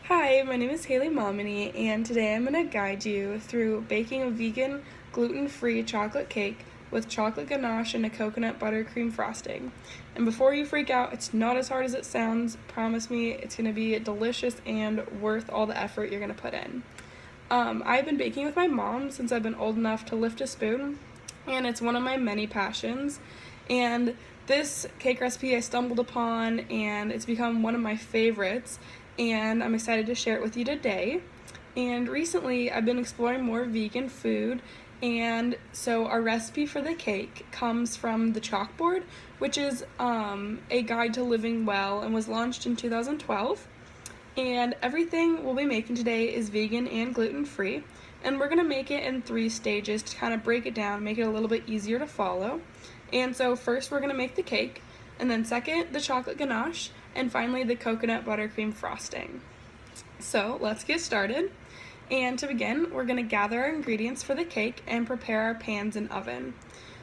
Hi, my name is Haley Momini, and today I'm going to guide you through baking a vegan, gluten-free chocolate cake with chocolate ganache and a coconut buttercream frosting. And before you freak out, it's not as hard as it sounds. Promise me, it's going to be delicious and worth all the effort you're going to put in. I've been baking with my mom since I've been old enough to lift a spoon, and it's one of my many passions. And this cake recipe I stumbled upon, and it's become one of my favorites, and I'm excited to share it with you today. And recently, I've been exploring more vegan food, and so our recipe for the cake comes from The Chalkboard, which is a guide to living well and was launched in 2012. And everything we'll be making today is vegan and gluten-free, and we're going to make it in 3 stages to kind of break it down, make it a little bit easier to follow. And so first we're going to make the cake, and then second the chocolate ganache, and finally the coconut buttercream frosting. So let's get started. And to begin, we're going to gather our ingredients for the cake and prepare our pans and oven.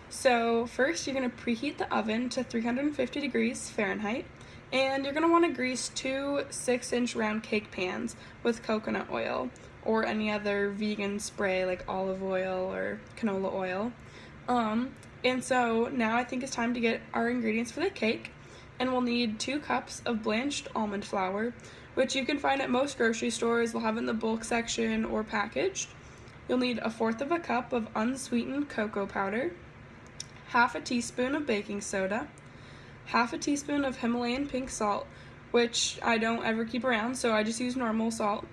So first you're going to preheat the oven to 350 degrees Fahrenheit, and you're going to want to grease 2 6-inch round cake pans with coconut oil or any other vegan spray like olive oil or canola oil. And so now I think it's time to get our ingredients for the cake, and we'll need 2 cups of blanched almond flour, which you can find at most grocery stores. They'll have it in the bulk section or packaged. You'll need 1/4 cup of unsweetened cocoa powder, half a teaspoon of baking soda, half a teaspoon of Himalayan pink salt, which I don't ever keep around, so I just use normal salt.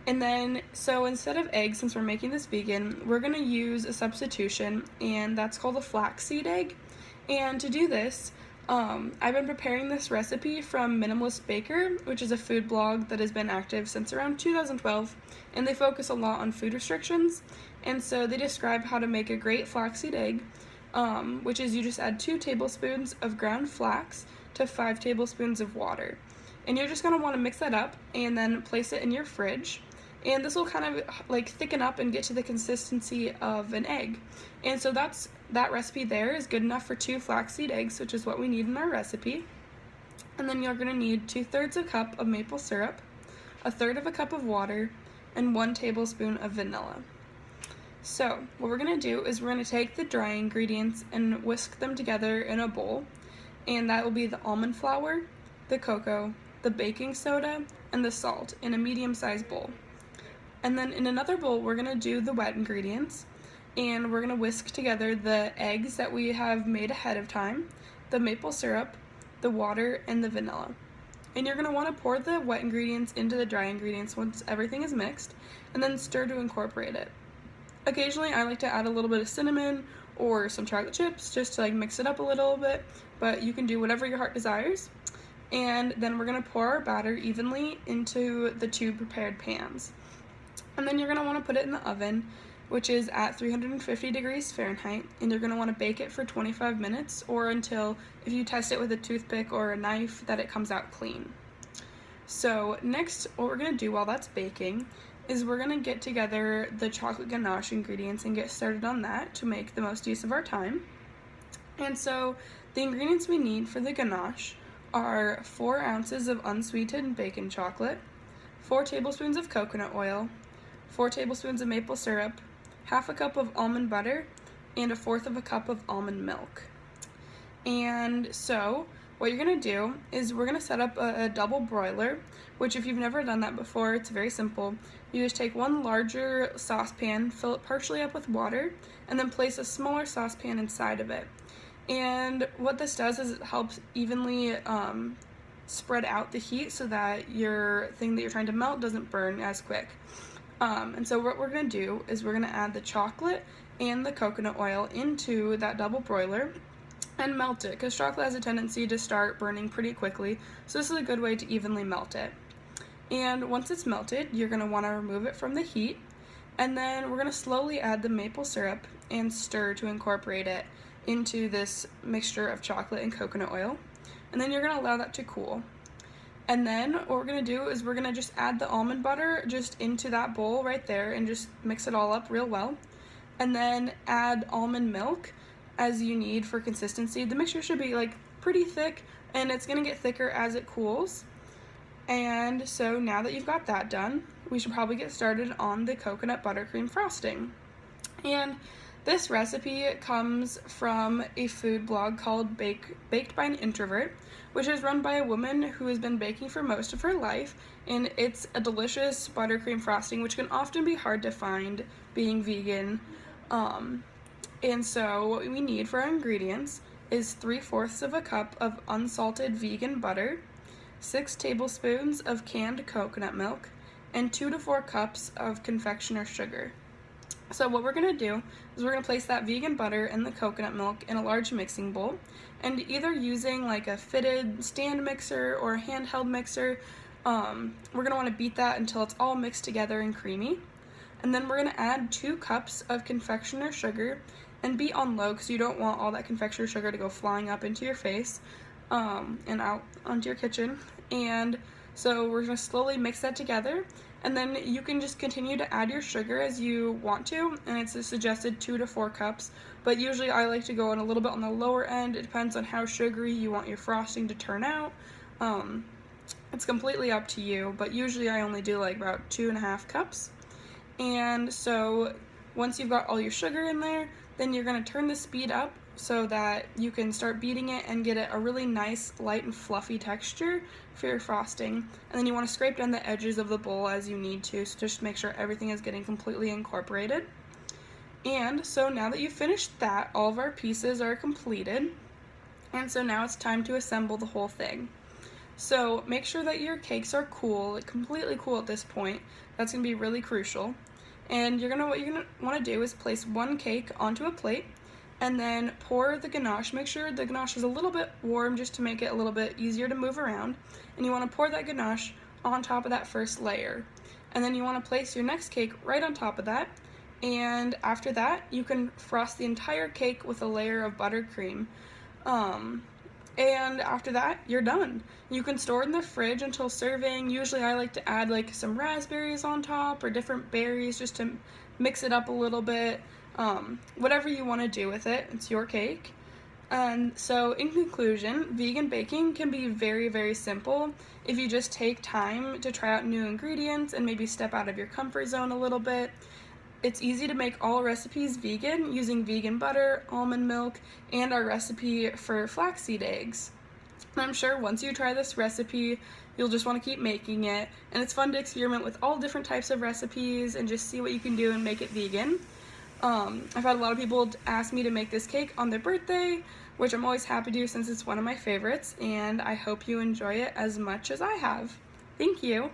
And then, so instead of eggs, since we're making this vegan, we're going to use a substitution, and that's called a flaxseed egg. And to do this, I've been preparing this recipe from Minimalist Baker, which is a food blog that has been active since around 2012, and they focus a lot on food restrictions. And so they describe how to make a great flaxseed egg, which is you just add 2 tablespoons of ground flax to 5 tablespoons of water. And you're just going to want to mix that up and then place it in your fridge. And this will kind of like thicken up and get to the consistency of an egg. And so that recipe there is good enough for 2 flaxseed eggs, which is what we need in our recipe. And then you're going to need 2/3 a cup of maple syrup, 1/3 of a cup of water, and 1 tablespoon of vanilla. So what we're going to do is we're going to take the dry ingredients and whisk them together in a bowl, and that will be the almond flour, the cocoa, the baking soda, and the salt in a medium-sized bowl. And then in another bowl, we're going to do the wet ingredients, and we're going to whisk together the eggs that we have made ahead of time, the maple syrup, the water, and the vanilla. And you're going to want to pour the wet ingredients into the dry ingredients once everything is mixed, and then stir to incorporate it. Occasionally, I like to add a little bit of cinnamon or some chocolate chips just to like mix it up a little bit, but you can do whatever your heart desires. And then we're going to pour our batter evenly into the 2 prepared pans. And then you're going to want to put it in the oven, which is at 350 degrees Fahrenheit, and you're going to want to bake it for 25 minutes or until, if you test it with a toothpick or a knife, that it comes out clean. So next, what we're going to do while that's baking is we're going to get together the chocolate ganache ingredients and get started on that to make the most use of our time. And so the ingredients we need for the ganache are 4 ounces of unsweetened bacon chocolate, 4 tablespoons of coconut oil, 4 tablespoons of maple syrup, half a cup of almond butter, and 1/4 cup of almond milk. And so what you're going to do is we're going to set up a double broiler, which if you've never done that before, it's very simple. You just take one larger saucepan, fill it partially up with water, and then place a smaller saucepan inside of it. And what this does is it helps evenly spread out the heat so that your thing that you're trying to melt doesn't burn as quick. And so what we're going to do is we're going to add the chocolate and the coconut oil into that double broiler and melt it, because chocolate has a tendency to start burning pretty quickly, so this is a good way to evenly melt it. And once it's melted, you're going to want to remove it from the heat, and then we're going to slowly add the maple syrup and stir to incorporate it into this mixture of chocolate and coconut oil, and then you're going to allow that to cool. And then what we're going to do is we're going to just add the almond butter just into that bowl right there and just mix it all up real well. And then add almond milk as you need for consistency. The mixture should be like pretty thick, and it's going to get thicker as it cools. And so now that you've got that done, we should probably get started on the coconut buttercream frosting. And this recipe comes from a food blog called Baked by an Introvert, which is run by a woman who has been baking for most of her life, and it's a delicious buttercream frosting, which can often be hard to find being vegan. And so what we need for our ingredients is 3/4 of a cup of unsalted vegan butter, 6 tablespoons of canned coconut milk, and 2 to 4 cups of confectioner sugar. So what we're going to do is we're going to place that vegan butter and the coconut milk in a large mixing bowl, and either using like a fitted stand mixer or a handheld mixer, we're going to want to beat that until it's all mixed together and creamy. And then we're going to add 2 cups of confectioner sugar and beat on low because you don't want all that confectioner sugar to go flying up into your face and out onto your kitchen. And so we're going to slowly mix that together, and then you can just continue to add your sugar as you want to, and it's a suggested 2 to 4 cups, but usually I like to go on a little bit on the lower end. It depends on how sugary you want your frosting to turn out. It's completely up to you, but usually I only do like about 2.5 cups. And so once you've got all your sugar in there, then you're going to turn the speed up so that you can start beating it and get it a really nice, light and fluffy texture for your frosting. And then you want to scrape down the edges of the bowl as you need to, so just make sure everything is getting completely incorporated. And so now that you've finished that, all of our pieces are completed. And so now it's time to assemble the whole thing. So make sure that your cakes are cool, like completely cool at this point. That's going to be really crucial. And what you're gonna want to do is place one cake onto a plate, and then pour the ganache. Make sure the ganache is a little bit warm just to make it a little bit easier to move around. And you want to pour that ganache on top of that first layer. And then you want to place your next cake right on top of that. And after that, you can frost the entire cake with a layer of buttercream. And after that, you're done. You can store it in the fridge until serving. Usually I like to add like some raspberries on top or different berries just to mix it up a little bit. Whatever you want to do with it, it's your cake. And so in conclusion, vegan baking can be very, very simple if you just take time to try out new ingredients and maybe step out of your comfort zone a little bit. It's easy to make all recipes vegan using vegan butter, almond milk, and our recipe for flaxseed eggs. And I'm sure once you try this recipe, you'll just want to keep making it, and it's fun to experiment with all different types of recipes and just see what you can do and make it vegan. I've had a lot of people ask me to make this cake on their birthday, which I'm always happy to do since it's one of my favorites, and I hope you enjoy it as much as I have. Thank you!